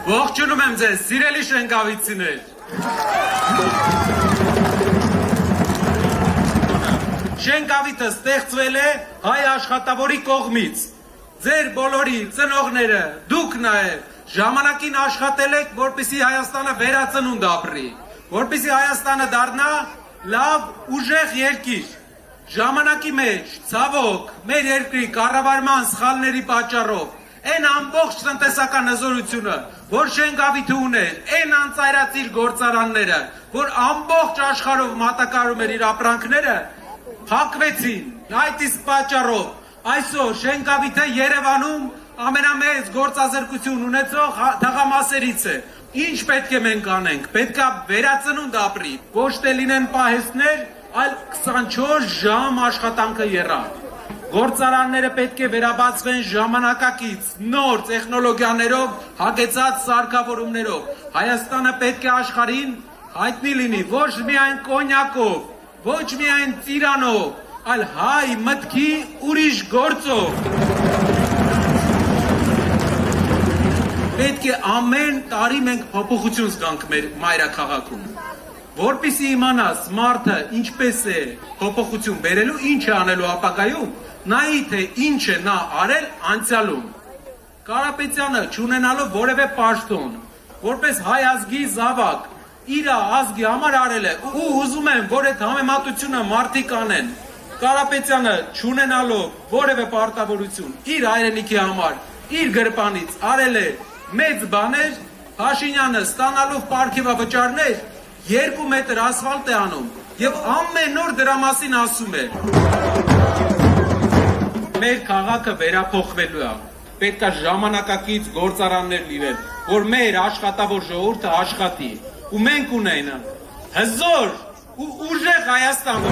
Ողջունում եմ ձեզ, սիրելի շենգավիցիներ։ Շենգավիթը ստեղծվել է հայ աշխատավորի կողմից։ Ձեր բոլորի ծնողները, դուք նաև ժամանակին աշխատել եք, որպեսզի Հայաստանը վերածնունդ ապրի, որպեսզի Հայաստանը դառնա լավ ուժեղ երկիր։ Ժամանակի մեջ, ցավոք, մեր երկրի կառավարման սխալների պատճառով Այն ամբողջ տնտեսական հզորությունը, որ Շենգավիթը ուներ, այն անծայրածիր գործարանները, որ ամբողջ աշխարհով մատակարարում էր իր ապրանքները, փակվեցին։ Այդ իսկ պատճառով այսօր Շենգավիթը Երևանում ամենամեծ գործազրկություն ունեցող թաղամասերից է։ Ինչ պետք է մենք անենք։ Պետք է վերածնունդ ապրի, ոչ թե լինեն պահեստներ, այլ 24 ժամ աշխատանքը եռա։ Գործարանները պետք է վերաբացվեն ժամանակակից, նոր տեխնոլոգիաներով, հագեցած սարքավորումներով։ Հայաստանը պետք է աշխարհին հայտնի լինի ոչ միայն կոնյակով, ոչ միայն ծիրանով, այլ հայ մտքի ուրիշ գործով։ Պետք է ամեն տարի մենք փոփոխություն զգանք մեր մայրաքաղաքում։ Որպեսզի իմանաս մարդը ինչպես է փոփոխություն բերելու, ինչ է անելու ապագայում, նայի թե ինչ է նա արել անցյալում։ Կարապետյանը չունենալով որևէ պաշտոն, որպես հայ ազգի զավակ, իր ազգի համար արել է ու ուզում եմ, որ այդ համեմատությունը մարդիկ անեն։ Կարապետյանը չունենալով որևէ պարտավորություն իր հայրենիքի համար, իր գրպանից արել է մեծ բաներ, Փաշինյանը ստանալով պարգևավճարներ 2 մետր ասֆալտ է անում եւ ամեն օր դրա մասին ասում է։ Մեր քաղաքը վերափոխվելու է։ Պետք է ժամանակակից գործարաններ լինեն, որ մեր աշխատավոր ժողովուրդը աշխատի։ Ու մենք ունենք հզոր ու ուժեղ Հայաստան։